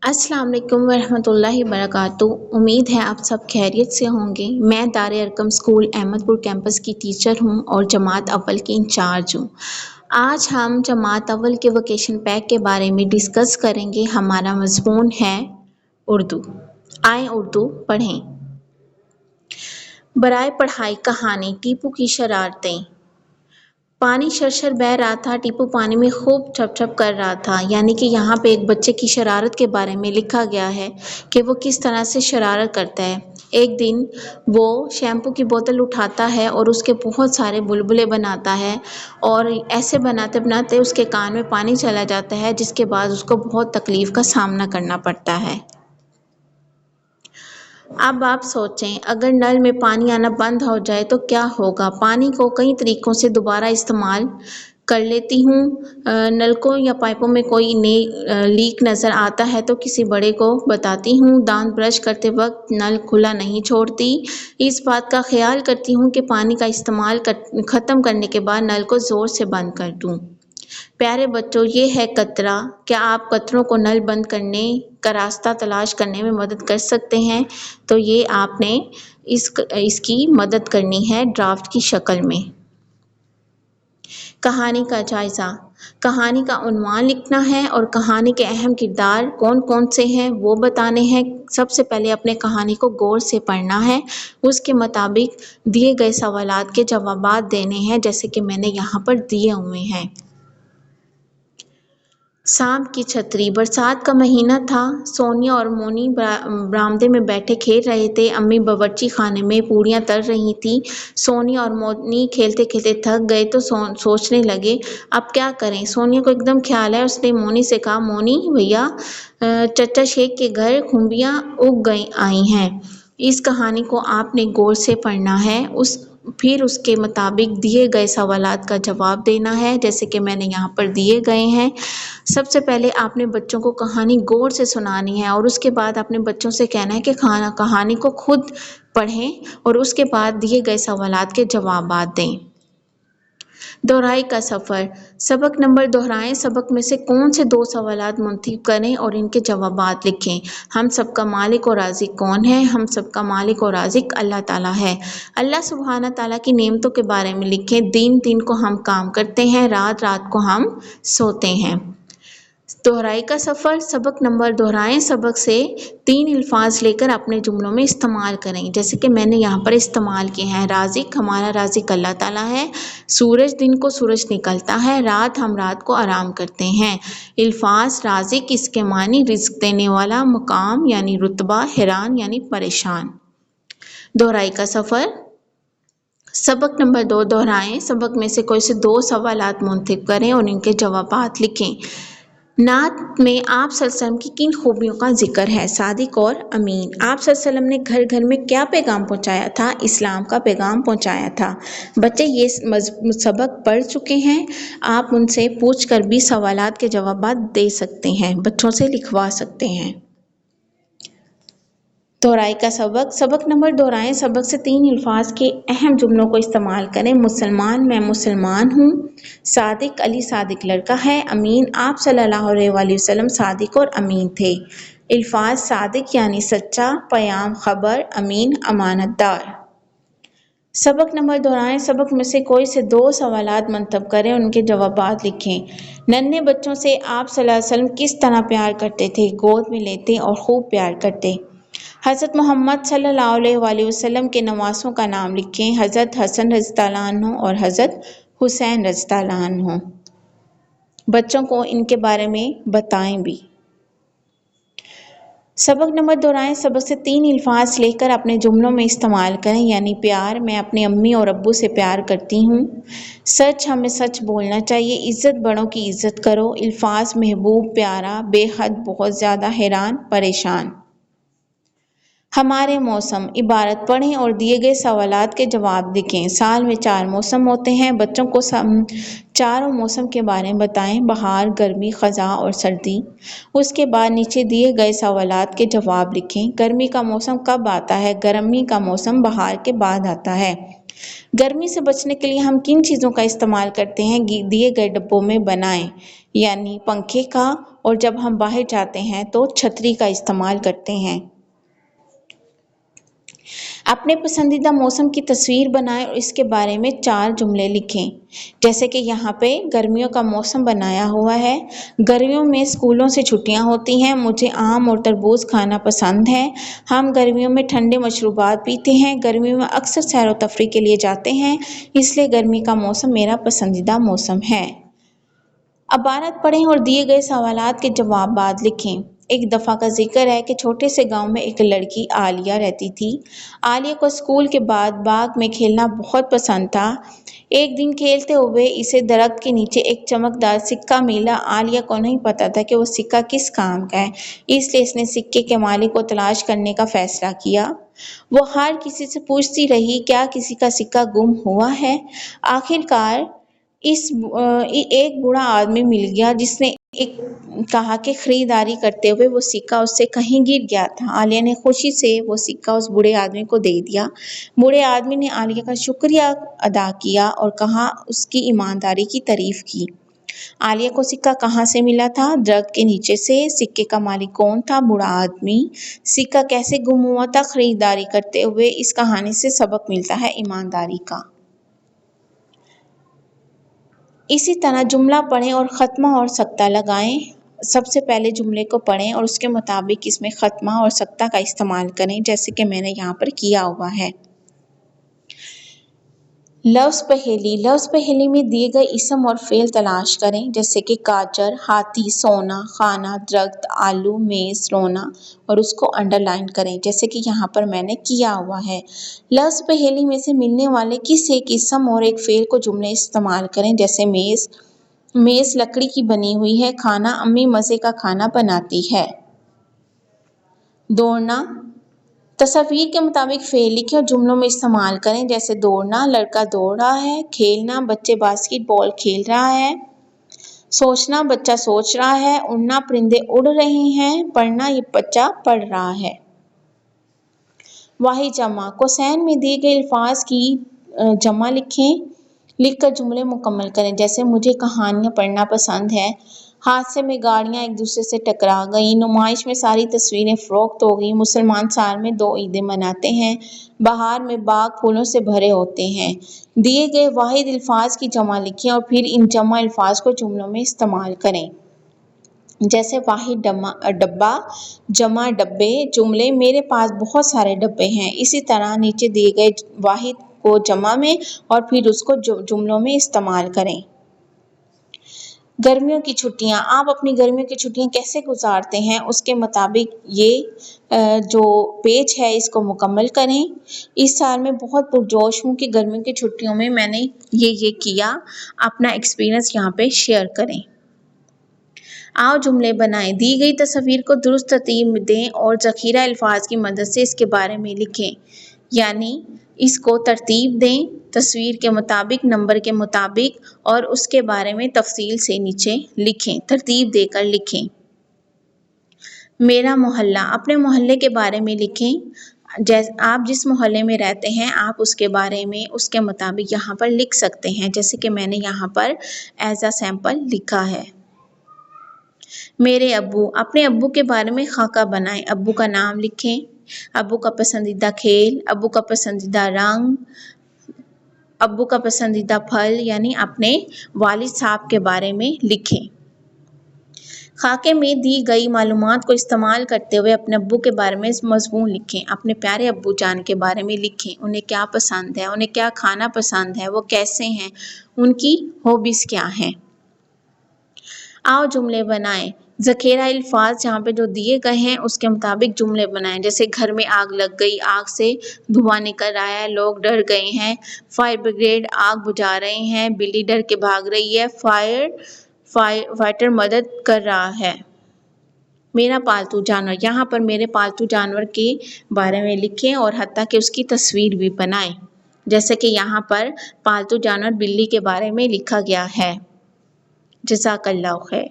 السلام علیکم ورحمۃ اللہ وبرکاتہ۔ امید ہے آپ سب خیریت سے ہوں گے۔ میں دار ارقم اسکول احمد پور کیمپس کی ٹیچر ہوں اور جماعت اول کی انچارج ہوں۔ آج ہم جماعت اول کے ووکیشن پیک کے بارے میں ڈسکس کریں گے۔ ہمارا مضمون ہے اردو۔ آئیں اردو پڑھیں۔ برائے پڑھائی کہانی ٹیپو کی شرارتیں۔ پانی شرشر بہہ رہا تھا، ٹیپو پانی میں خوب چھپ چھپ کر رہا تھا۔ یعنی کہ یہاں پہ ایک بچے کی شرارت کے بارے میں لکھا گیا ہے کہ وہ کس طرح سے شرارت کرتا ہے۔ ایک دن وہ شیمپو کی بوتل اٹھاتا ہے اور اس کے بہت سارے بلبلے بناتا ہے، اور ایسے بناتے بناتے اس کے کان میں پانی چلا جاتا ہے، جس کے بعد اس کو بہت تکلیف کا سامنا کرنا پڑتا ہے۔ اب آپ سوچیں، اگر نل میں پانی آنا بند ہو جائے تو کیا ہوگا؟ پانی کو کئی طریقوں سے دوبارہ استعمال کر لیتی ہوں۔ نلکوں یا پائپوں میں کوئی لیک نظر آتا ہے تو کسی بڑے کو بتاتی ہوں۔ دانت برش کرتے وقت نل کھلا نہیں چھوڑتی۔ اس بات کا خیال کرتی ہوں کہ پانی کا استعمال ختم کرنے کے بعد نل کو زور سے بند کر دوں۔ پیارے بچوں، یہ ہے قطرہ۔ کیا آپ قطروں کو نل بند کرنے کا راستہ تلاش کرنے میں مدد کر سکتے ہیں؟ تو یہ آپ نے اس کی مدد کرنی ہے ڈرافٹ کی شکل میں۔ کہانی کا جائزہ۔ کہانی کا عنوان لکھنا ہے اور کہانی کے اہم کردار کون کون سے ہیں وہ بتانے ہیں۔ سب سے پہلے اپنے کہانی کو غور سے پڑھنا ہے، اس کے مطابق دیے گئے سوالات کے جوابات دینے ہیں، جیسے کہ میں نے یہاں پر دیے ہوئے ہیں۔ سانپ کی چھتری۔ برسات کا مہینہ تھا۔ سونیا اور مونی برآمدے میں بیٹھے کھیل رہے تھے۔ امی باورچی خانے میں پوریاں تل رہی تھیں۔ سونیا اور مونی کھیلتے کھیلتے تھک گئے تو سوچنے لگے اب کیا کریں۔ سونیا کو ایک دم خیال آیا، اس نے مونی سے کہا، مونی بھیا، چچا شیخ کے گھر کھمبیاں اگ آئی ہیں۔ اس کہانی کو آپ نے غور سے پڑھنا ہے، پھر اس کے مطابق دیے گئے سوالات کا جواب دینا ہے، جیسے کہ میں نے یہاں پر دیے گئے ہیں۔ سب سے پہلے آپ نے بچوں کو کہانی غور سے سنانی ہے، اور اس کے بعد اپنے بچوں سے کہنا ہے کہ کہانی کو خود پڑھیں اور اس کے بعد دیے گئے سوالات کے جوابات دیں۔ دہرائی کا سفر۔ سبق نمبر دہرائیں۔ سبق میں سے کون سے 2 سوالات منتخب کریں اور ان کے جوابات لکھیں۔ ہم سب کا مالک اور رازق کون ہے؟ ہم سب کا مالک اور رازق اللہ تعالیٰ ہے۔ اللہ سبحانہ تعالیٰ کی نعمتوں کے بارے میں لکھیں۔ دن کو ہم کام کرتے ہیں، رات کو ہم سوتے ہیں۔ دہرائی کا سفر۔ سبق نمبر دہرائیں۔ سبق سے 3 الفاظ لے کر اپنے جملوں میں استعمال کریں، جیسے کہ میں نے یہاں پر استعمال کیے ہیں۔ رازق، ہمارا رازق اللہ تعالیٰ ہے۔ سورج، دن کو سورج نکلتا ہے۔ رات، ہم رات کو آرام کرتے ہیں۔ الفاظ: رازق، اس کے معنی رزق دینے والا، مقام یعنی رتبہ، حیران یعنی پریشان۔ دہرائی کا سفر۔ سبق نمبر 2 دہرائیں۔ سبق میں سے کوئی سے 2 سوالات منتخب کریں اور ان کے جوابات لکھیں۔ نعت میں آپ صلی اللہ علیہ وسلم کی کن خوبیوں کا ذکر ہے؟ صادق اور امین۔ آپ صلی اللہ علیہ وسلم نے گھر گھر میں کیا پیغام پہنچایا تھا؟ اسلام کا پیغام پہنچایا تھا۔ بچے یہ سبق پڑھ چکے ہیں، آپ ان سے پوچھ کر بھی سوالات کے جوابات دے سکتے ہیں، بچوں سے لکھوا سکتے ہیں۔ دہرائی کا سبق۔ سبق نمبر دہرائیں۔ سبق سے 3 الفاظ کے اہم جملوں کو استعمال کریں۔ مسلمان، میں مسلمان ہوں۔ صادق، علی صادق لڑکا ہے۔ امین، آپ صلی اللہ علیہ وآلہ وسلم صادق اور امین تھے۔ الفاظ: صادق یعنی سچا، پیام خبر، امین امانت دار۔ سبق نمبر دہرائیں۔ سبق میں سے کوئی سے 2 سوالات منتخب کریں اور ان کے جوابات لکھیں۔ ننھے بچوں سے آپ صلی اللہ علیہ وسلم کس طرح پیار کرتے تھے؟ گود میں لیتے اور خوب پیار کرتے۔ حضرت محمد صلی اللہ علیہ وآلہ وسلم کے نواسوں کا نام لکھیں۔ حضرت حسن رضی اللہ عنہ اور حضرت حسین رضی اللہ عنہ۔ بچوں کو ان کے بارے میں بتائیں بھی۔ سبق نمبر دہرائیں۔ سبق سے 3 الفاظ لے کر اپنے جملوں میں استعمال کریں، یعنی پیار، میں اپنے امی اور ابو سے پیار کرتی ہوں۔ سچ، ہمیں سچ بولنا چاہیے۔ عزت، بڑوں کی عزت کرو۔ الفاظ: محبوب، پیارا، بے حد، بہت زیادہ، حیران، پریشان۔ ہمارے موسم۔ عبارت پڑھیں اور دیے گئے سوالات کے جواب لکھیں۔ سال میں 4 موسم ہوتے ہیں۔ بچوں کو چاروں موسم کے بارے میں بتائیں: بہار، گرمی، خزاں اور سردی۔ اس کے بعد نیچے دیے گئے سوالات کے جواب لکھیں۔ گرمی کا موسم کب آتا ہے؟ گرمی کا موسم بہار کے بعد آتا ہے۔ گرمی سے بچنے کے لیے ہم کن چیزوں کا استعمال کرتے ہیں؟ دیے گئے ڈبوں میں بنائیں۔ यानी पंखे का, और जब हम बाहर जाते हैं तो छतरी का इस्तेमाल करते हैं। अपने पसंदीदा मौसम की तस्वीर बनाएं और इसके बारे में 4 जुमले लिखें। जैसे कि यहाँ पे गर्मियों का मौसम बनाया हुआ है। गर्मियों में स्कूलों से छुट्टियाँ होती हैं। मुझे आम और तरबूज खाना पसंद है। हम गर्मियों में ठंडे मशरूबात पीते हैं। गर्मियों में अक्सर सैर व तफरीह के लिए जाते हैं, इसलिए गर्मी का मौसम मेरा पसंदीदा मौसम है। इबारत पढ़ें और दिए गए सवालात के जवाब बाद लिखें। एक दफ़ा का जिक्र है कि छोटे से गांव में एक लड़की आलिया रहती थी। आलिया को स्कूल के बाद बाग में खेलना बहुत पसंद था। एक दिन खेलते हुए इसे दरख्त के नीचे एक चमकदार सिक्का मिला। आलिया को नहीं पता था कि वो सिक्का किस काम का है, इसलिए इसने सिक्के के मालिक को तलाश करने का फैसला किया। वो हर किसी से पूछती रही, क्या किसी का सिक्का गुम हुआ है। आखिरकार एक बूढ़ा आदमी मिल गया, जिसने एक कहा कि खरीदारी करते हुए वो सिक्का उससे कहीं गिर गया था। आलिया ने खुशी से वो सिक्का उस बूढ़े आदमी को दे दिया। बूढ़े आदमी ने आलिया का शुक्रिया अदा किया और कहा उसकी ईमानदारी की तारीफ की। आलिया को सिक्का कहाँ से मिला था? दरख्त के नीचे से। सिक्के का मालिक कौन था? बूढ़ा आदमी। सिक्का कैसे गुम हुआ था? खरीदारी करते हुए। इस कहानी से सबक मिलता है ईमानदारी का। इसी तरह जुमला पढ़ें और ख़त्मा और सख्ता लगाएं। सबसे पहले जुमले को पढ़ें और उसके मुताबिक इसमें ख़त्मा और सख्ता का इस्तेमाल करें, जैसे कि मैंने यहाँ पर किया हुआ है। लफ्ज़ पहेली। लफ्ज़ पहेली में दिए गए इसम और फ़ेल तलाश करें, जैसे कि गाजर, हाथी, सोना, खाना, दरख्त, आलू, मेज़, रोना, और उसको अंडरलाइन करें, जैसे कि यहाँ पर मैंने किया हुआ है। लफ्ज़ पहेली में से मिलने वाले किस एक इसम और एक फ़ेल को जुमले इस्तेमाल करें, जैसे मेज़। मेज़ लकड़ी की बनी हुई है। खाना, अम्मी मज़े का खाना बनाती है। दौड़ना। तस्वीर के मुताबिक फ़ेल लिखें और जुमलों में इस्तेमाल करें, जैसे दौड़ना, लड़का दौड़ रहा है। खेलना, बच्चे बास्केटबॉल खेल रहा है। सोचना, बच्चा सोच रहा है। उड़ना, परिंदे उड़ रहे हैं। पढ़ना, ये बच्चा पढ़ रहा है। वाहिद जमा। कोसैन में दिए गए अल्फाज की जमा लिखकर जुमले मुकम्मल करें, जैसे मुझे कहानियाँ पढ़ना पसंद है। हादसे में गाड़ियाँ एक दूसरे से टकरा गई। नुमाइश में सारी तस्वीरें फ़रोख्त हो गई। मुसलमान साल में 2 ईदें मनाते हैं। बहार में बाग फूलों से भरे होते हैं। दिए गए वाहिद अल्फाज की जमा लिखें और फिर इन जमा अल्फाज को जुमलों में इस्तेमाल करें, जैसे वाहिद डब्बा, जमा डब्बे। जुमले, मेरे पास बहुत सारे डब्बे हैं। इसी तरह नीचे दिए गए वाहिद को जमा में और फिर उसको जुमलों में इस्तेमाल करें। गर्मियों की छुट्टियाँ। आप अपनी गर्मियों की छुट्टियाँ कैसे गुजारते हैं, उसके मुताबिक ये जो पेज है इसको मुकम्मल करें। इस साल मैं बहुत पुरजोश हूँ कि गर्मियों की छुट्टियों में मैंने ये किया। अपना एक्सपीरियंस यहाँ पे शेयर करें। आओ जुमले बनाएं। दी गई तस्वीर को दुरुस्त तरतीब दें और ज़ख़ीरा अल्फाज की मदद से इसके बारे में लिखें, यानी इसको तरतीब दें तस्वीर के मुताबिक, नंबर के मुताबिक, और उसके बारे में तफसील से नीचे लिखें, तरतीब देकर लिखें। मेरा मोहल्ला। अपने मोहल्ले के बारे में लिखें। आप जिस मोहल्ले में रहते हैं आप उसके बारे में उसके मुताबिक यहाँ पर लिख सकते हैं, जैसे कि मैंने यहाँ पर एज अ सैम्पल लिखा है। मेरे अब्बू। अपने अब्बू के बारे में खाका बनाएं। अब्बू का नाम लिखें, अब्बू का पसंदीदा खेल, अब्बू का पसंदीदा रंग, अब्बू का पसंदीदा फल, यानी अपने वालिद साहब के बारे में लिखें। खाके में दी गई मालूमात को इस्तेमाल करते हुए अपने अब्बू के बारे में मज़मून लिखें। अपने प्यारे अब्बू जान के बारे में लिखें, उन्हें क्या पसंद है, उन्हें क्या खाना पसंद है, वो कैसे हैं, उनकी हॉबीज़ क्या हैं। आओ जुमले बनाएं। ज़ख़ीरा अल्फाज जहाँ पे जो दिए गए हैं उसके मुताबिक जुमले बनाएं, जैसे घर में आग लग गई, आग से धुआं निकल रहा है, लोग डर गए हैं। फायर ब्रिगेड आग बुझा रहे हैं, बिल्ली डर के भाग रही है, फाइटर मदद कर रहा है। मेरा पालतू जानवर। यहाँ पर मेरे पालतू जानवर के बारे में लिखें और हत्ता कि उसकी तस्वीर भी बनाएं, जैसे कि यहाँ पर पालतू जानवर बिल्ली के बारे में लिखा गया है। जज़ाकल्लाह खैर।